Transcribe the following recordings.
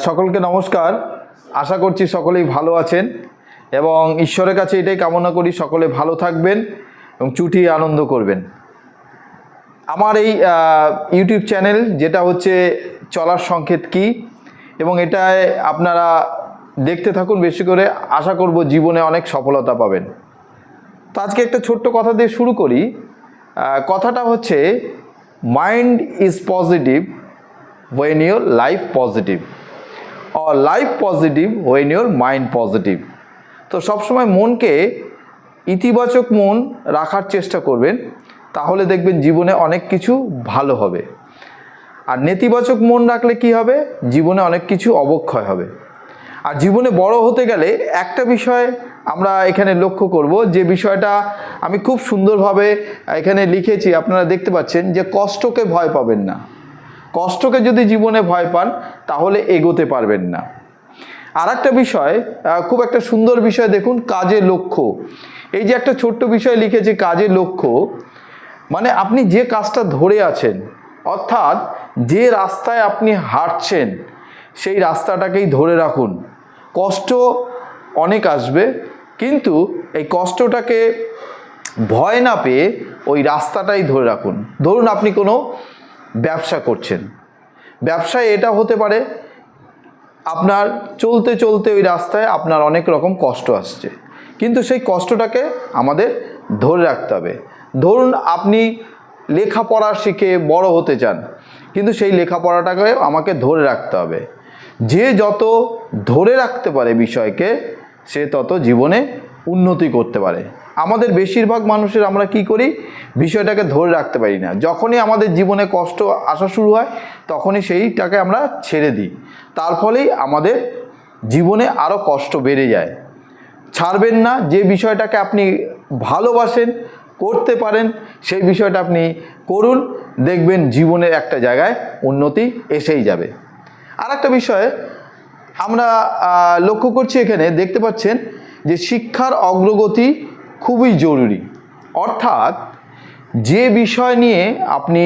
সকলকে নমস্কার। আশা করছি সকলেই ভালো আছেন এবং ঈশ্বরের কাছে এটাই কামনা করি সকলে ভালো থাকবেন এবং চুটিয়ে আনন্দ করবেন। আমার এই ইউটিউব চ্যানেল যেটা হচ্ছে চলার সংকেত কি, এবং এটায় আপনারা দেখতে থাকুন বেশি করে। আশা করব জীবনে অনেক সফলতা পাবেন। তো আজকে একটা ছোট্ট কথা দিয়ে শুরু করি। কথাটা হচ্ছে mind is positive when your life positive or life positive when your mind positive। তো সবসময় মনকে ইতিবাচক মন রাখার চেষ্টা করবেন, তাহলে দেখবেন জীবনে অনেক কিছু ভালো হবে। আর নেতিবাচক মন রাখলে কি হবে? জীবনে অনেক কিছু অবক্ষয় হবে। আর জীবনে বড় হতে গেলে একটা বিষয় আমরা এখানে লক্ষ্য করব, যে বিষয়টা আমি খুব সুন্দরভাবে এখানে লিখেছি, আপনারা দেখতে পাচ্ছেন, যে কষ্টকে ভয় পাবেন না। কষ্টকে যদি জীবনে ভয় পান তাহলে এগোতে পারবেন না। আর একটা বিষয়, খুব একটা সুন্দর বিষয় দেখুন, কাজের লক্ষ্য। এই যে একটা ছোট্ট বিষয় লিখেছি, কাজের লক্ষ্য মানে আপনি যে কাজটা ধরে আছেন, অর্থাৎ যে রাস্তায় আপনি হাঁটছেন সেই রাস্তাটাকেই ধরে রাখুন। কষ্ট অনেক আসবে, কিন্তু এই কষ্টটাকে ভয় না পেয়ে ওই রাস্তাটাই ধরে রাখুন। ধরুন আপনি কোনো ব্যবসা করছেন, ব্যবসায় এটা হতে পারে আপনার চলতে চলতে ওই রাস্তায় আপনার অনেক রকম কষ্ট আসছে, কিন্তু সেই কষ্টটাকে আমাদের ধরে রাখতে হবে। ধরুন আপনি লেখাপড়া শিখে বড় হতে চান, কিন্তু সেই লেখাপড়াটাকে আমাকে ধরে রাখতে হবে। যে যত ধরে রাখতে পারে বিষয়কে, সে তত জীবনে উন্নতি করতে পারে। আমাদের বেশিরভাগ মানুষের আমরা কি করি? বিষয়টাকে ধরে রাখতে পারি না। যখনই আমাদের জীবনে কষ্ট আসা শুরু হয় তখনই সেইটাকে আমরা ছেড়ে দিই, তার ফলেই আমাদের জীবনে আরও কষ্ট বেড়ে যায়। ছাড়বেন না। যে বিষয়টাকে আপনি ভালোবাসেন, করতে পারেন, সেই বিষয়টা আপনি করুন, দেখবেন জীবনের একটা জায়গায় উন্নতি এসেই যাবে। আর একটা বিষয় আমরা লক্ষ্য করছি, এখানে দেখতে পাচ্ছেন যে শিক্ষার অগ্রগতি খুবই জরুরি। অর্থাৎ যে বিষয় নিয়ে আপনি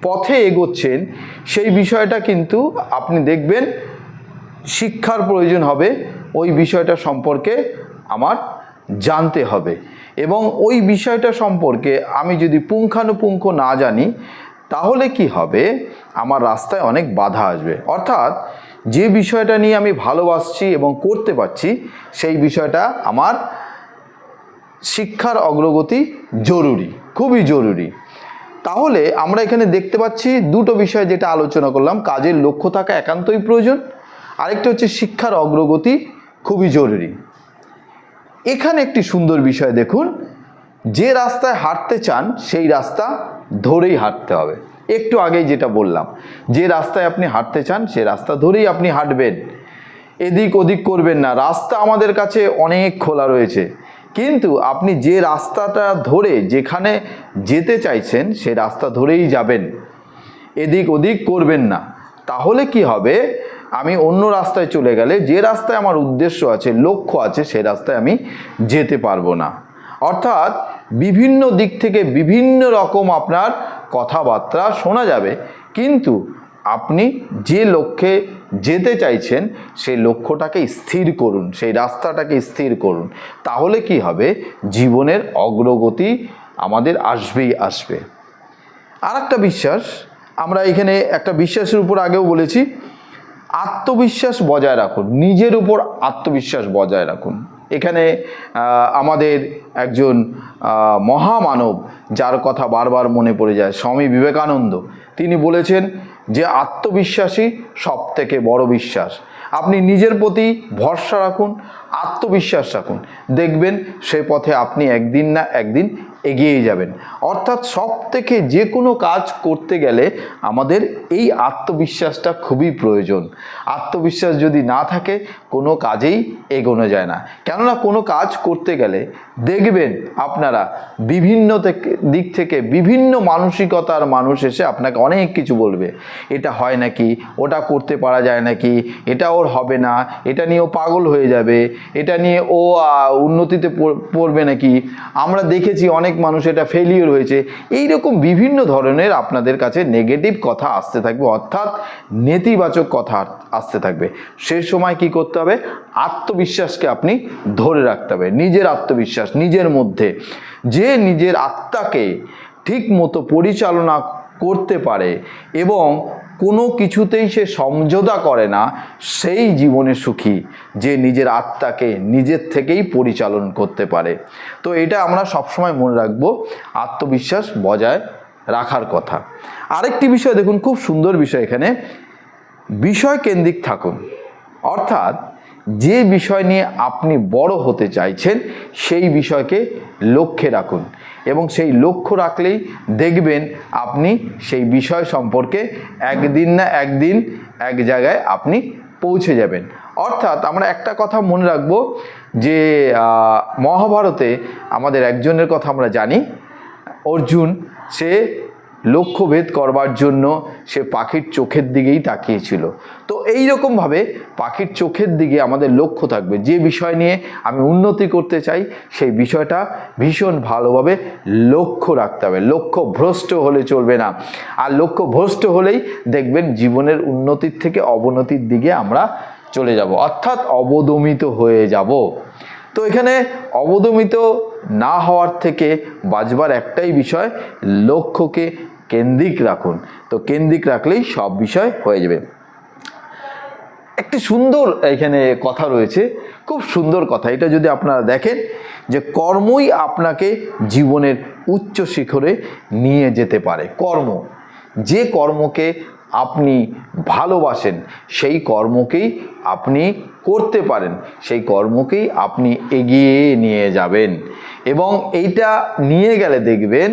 পথে এগোচ্ছেন সেই বিষয়টা কিন্তু আপনি দেখবেন শিক্ষার প্রয়োজন হবে। ওই বিষয়টা সম্পর্কে আমার জানতে হবে, এবং ওই বিষয়টা সম্পর্কে আমি যদি পুঙ্খানুপুঙ্খ না জানি তাহলে কি হবে? আমার রাস্তায় অনেক বাধা আসবে। অর্থাৎ যে বিষয়টা নিয়ে আমি ভালোবাসছি এবং করতে পারছি সেই বিষয়টা আমার শিক্ষার অগ্রগতি জরুরি, খুবই জরুরি। তাহলে আমরা এখানে দেখতে পাচ্ছি দুটো বিষয় যেটা আলোচনা করলাম, কাজের লক্ষ্য থাকা একান্তই প্রয়োজন, আরেকটা হচ্ছে শিক্ষার অগ্রগতি খুবই জরুরি। এখানে একটি সুন্দর বিষয় দেখুন, যে রাস্তায় হাঁটতে চান সেই রাস্তা ধরেই হাঁটতে হবে। একটু আগেই যেটা বললাম, যে রাস্তায় আপনি হাঁটতে চান সেই রাস্তা ধরেই আপনি হাঁটবেন, এদিক ওদিক করবেন না। রাস্তা আমাদের কাছে অনেক খোলা রয়েছে, কিন্তু আপনি যে রাস্তাটা ধরে যেখানে যেতে চাইছেন সেই রাস্তা ধরেই যাবেন, এদিক ওদিক করবেন না। তাহলে কি হবে? আমি অন্য রাস্তায় চলে গেলে, যে রাস্তায় আমার উদ্দেশ্য আছে, লক্ষ্য আছে, সেই রাস্তায় আমি যেতে পারবো না। অর্থাৎ বিভিন্ন দিক থেকে বিভিন্ন রকম আপনার কথাবার্তা শোনা যাবে, কিন্তু আপনি যে লক্ষ্যে যেতে চাইছেন সেই লক্ষ্যটাকে স্থির করুন, সেই রাস্তাটাকে স্থির করুন। তাহলে কি হবে? জীবনের অগ্রগতি আমাদের আসবেই আসবে। আর একটা বিশ্বাস, আমরা এখানে একটা বিশ্বাসের উপর আগেও বলেছি, আত্মবিশ্বাস বজায় রাখুন, নিজের উপর আত্মবিশ্বাস বজায় রাখুন। এখানে আমাদের একজন মহামানব যার কথা বারবার মনে পড়ে যায়, স্বামী বিবেকানন্দ, তিনি বলেছেন যে আত্মবিশ্বাসই সব থেকে বড় বিশ্বাস। আপনি নিজের প্রতি ভরসা রাখুন, আত্মবিশ্বাস রাখুন, দেখবেন সে পথে আপনি একদিন না একদিন এগিয়ে যাবেন। অর্থাৎ সব থেকে যে কোনো কাজ করতে গেলে আমাদের এই আত্মবিশ্বাসটা খুবই প্রয়োজন। আত্মবিশ্বাস যদি না থাকে কোনো কাজেই এগোনো যায় না। কেননা কোনো কাজ করতে গেলে দেখবেন আপনারা বিভিন্ন দিক থেকে বিভিন্ন মানসিকতার মানুষ এসে আপনাকে অনেক কিছু বলবে। এটা হয় নাকি, ওটা করতে পারা যায় নাকি, এটা ওর হবে না, এটা নিয়ে ও পাগল হয়ে যাবে, এটা নিয়ে ও উন্নতিতে পড়বে নাকি, আমরা দেখেছি অনেক মানুষ এটা ফেলিওর হয়েছে। এই রকম বিভিন্ন ধরনের আপনাদের কাছে নেগেটিভ কথা আসতে থাকবে, অর্থাৎ নেতিবাচক কথা আসতে থাকবে। সেই সময় কি করতে হবে? আত্মবিশ্বাসকে আপনি ধরে রাখতে হবে। নিজের আত্মবিশ্বাস নিজের মধ্যে, যে নিজের আত্মাকে ঠিক মতো পরিচালনা করতে পারে এবং কোনো কিছুতেই সে সমঝোতা করে না, সেই জীবনে সুখী। যে নিজের আত্মাকে নিজের থেকেই পরিচালন করতে পারে। তো এটা আমরা সবসময় মনে রাখবো, আত্মবিশ্বাস বজায় রাখার কথা। আরেকটি বিষয় দেখুন, খুব সুন্দর বিষয় এখানে, বিষয় কেন্দ্রিক থাকুন। অর্থাৎ যে বিষয় নিয়ে আপনি বড় হতে চাইছেন সেই বিষয়কে লক্ষ্যে রাখুন, এবং সেই লক্ষ্য রাখলেই দেখবেন আপনি সেই বিষয় সম্পর্কে একদিন না একদিন এক জায়গায় আপনি পৌঁছে যাবেন। অর্থাৎ আমরা একটা কথা মনে রাখবো যে মহাভারতে আমাদের একজনের কথা আমরা জানি, অর্জুন। সে লক্ষ্যভেদ করবার জন্য সে পাখির চোখের দিকেই তাকিয়েছিল। তো এই রকমভাবে পাখির চোখের দিকে আমাদের লক্ষ্য থাকবে। যে বিষয় নিয়ে আমি উন্নতি করতে চাই সেই বিষয়টা ভীষণ ভালোভাবে লক্ষ্য রাখতে হবে। লক্ষ্য ভ্রষ্ট হলে চলবে না। আর লক্ষ্য ভ্রষ্ট হলেই দেখবেন জীবনের উন্নতির থেকে অবনতির দিকে আমরা চলে যাব, অর্থাৎ অবদমিত হয়ে যাব। তো এখানে অবদমিত না হওয়ার থেকে বাঁচবার একটাই বিষয়, লক্ষ্যকে কেন্দ্রিক রাখুন। তো কেন্দ্রিক রাখলেই সব বিষয় হয়ে যাবে। একটি সুন্দর এখানে কথা রয়েছে, খুব সুন্দর কথা। এটা যদি আপনারা দেখেন যে কর্মই আপনাকে জীবনের উচ্চ শিখরে নিয়ে যেতে পারে। কর্ম, যে কর্মকে আপনি ভালোবাসেন সেই কর্মকেই আপনি করতে পারেন, সেই কর্মকেই আপনি এগিয়ে নিয়ে যাবেন। এবং এইটা নিয়ে গেলে দেখবেন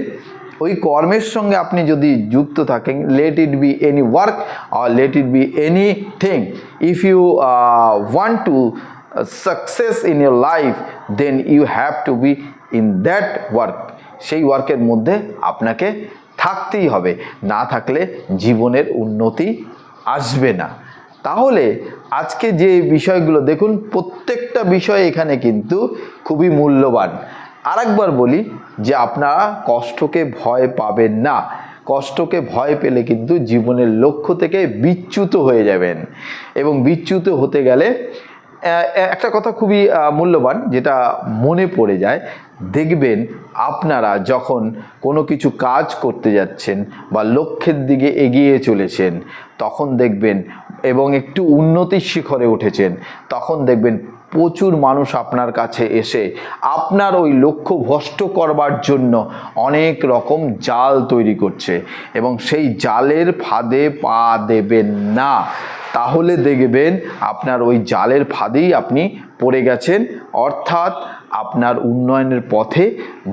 ওই কর্মের সঙ্গে আপনি যদি যুক্ত থাকেন, let it be any work or let it be anything, if you want to success in your life, then you have to be in that work. সেই ওয়ার্কের মধ্যে আপনাকে থাকতেই হবে, না থাকলে জীবনের উন্নতি আসবে না। তাহলে আজকে যে বিষয়গুলো দেখুন, প্রত্যেকটা বিষয় এখানে কিন্তু খুবই মূল্যবান। আরেকবার বলি যে আপনারা কষ্টকে ভয় পাবেন না। কষ্টকে ভয় পেলে কিন্তু জীবনের লক্ষ্য থেকে বিচ্যুত হয়ে যাবেন, এবং বিচ্যুত হতে গেলে একটা কথা খুবই মূল্যবান যেটা মনে পড়ে যায়, দেখবেন আপনারা যখন কোনো কিছু কাজ করতে যাচ্ছেন বা লক্ষ্যের দিকে এগিয়ে চলেছেন, তখন দেখবেন এবং একটু উন্নতির শিখরে উঠেছেন, তখন দেখবেন প্রচুর মানুষ আপনার কাছে এসে আপনার ওই লক্ষ্য ভ্রষ্ট করবার জন্য অনেক রকম জাল তৈরি করছে, এবং সেই জালের ফাঁদে পা দেবেন না। তাহলে দেখবেন আপনার ওই জালের ফাঁদেই আপনি পড়ে গেছেন, অর্থাৎ আপনার উন্নয়নের পথে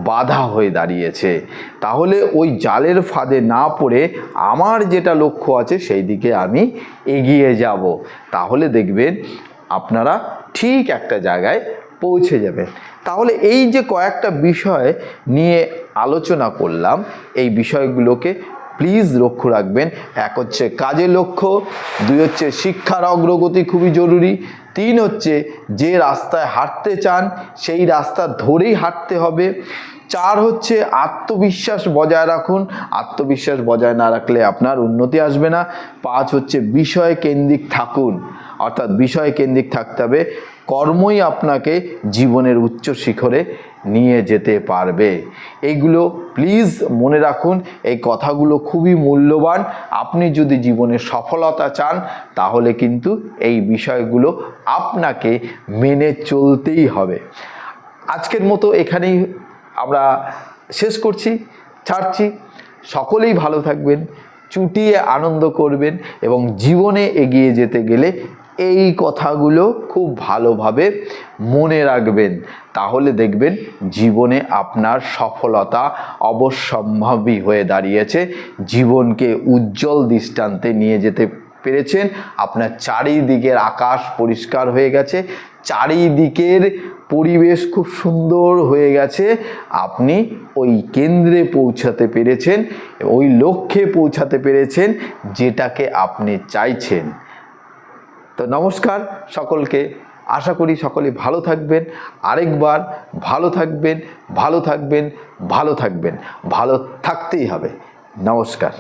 বাধা হয়ে দাঁড়িয়েছে। তাহলে ওই জালের ফাঁদে না পড়ে আমার যেটা লক্ষ্য আছে সেই দিকে আমি এগিয়ে যাব, তাহলে দেখবেন আপনারা ঠিক একটা জায়গায় পৌঁছে যাবেন। তাহলে এই যে কয়েকটা বিষয় নিয়ে আলোচনা করলাম, এই বিষয়গুলোকে প্লিজ লক্ষ্য রাখবেন। এক হচ্ছে কাজের লক্ষ্য, দুই হচ্ছে শিক্ষার অগ্রগতি খুবই জরুরি, তিন হচ্ছে যে রাস্তায় হাঁটতে চান সেই রাস্তা ধরেই হাঁটতে হবে, চার হচ্ছে আত্মবিশ্বাস বজায় রাখুন, আত্মবিশ্বাস বজায় না রাখলে আপনার উন্নতি আসবে না, পাঁচ হচ্ছে বিষয় কেন্দ্রিক থাকুন, অর্থাৎ বিষয় কেন্দ্রিক থাকতে হবে। কর্মই আপনাকে জীবনের উচ্চ শিখরে নিয়ে যেতে পারবে। এইগুলো প্লিজ মনে রাখুন, এই কথাগুলো খুবই মূল্যবান। আপনি যদি জীবনে সফলতা চান তাহলে কিন্তু এই বিষয়গুলো আপনাকে মেনে চলতেই হবে। আজকের মতো এখানেই আমরা শেষ করছি, ছাড়ছি। সকলেই ভালো থাকবেন, চুটিয়ে আনন্দ করবেন, এবং জীবনে এগিয়ে যেতে গেলে এই কথাগুলো খুব ভালোভাবে মনে রাখবেন। তাহলে দেখবেন জীবনে আপনার সফলতা অবশ্যম্ভাবী হয়ে দাঁড়িয়েছে, জীবনকে উজ্জ্বল দৃষ্টান্তে নিয়ে যেতে পেরেছেন, আপনার চারিদিকের আকাশ পরিষ্কার হয়ে গেছে, চারিদিকের পরিবেশ খুব সুন্দর হয়ে গেছে, আপনি ওই কেন্দ্রে পৌঁছাতে পেরেছেন, ওই লক্ষ্যে পৌঁছাতে পেরেছেন যেটাকে আপনি চাইছেন। তো নমস্কার সকলকে, আশা করি সকলে ভালো থাকবেন। আরেকবার ভালো থাকবেন, ভালো থাকবেন, ভালো থাকবেন, ভালো থাকতেই হবে। নমস্কার।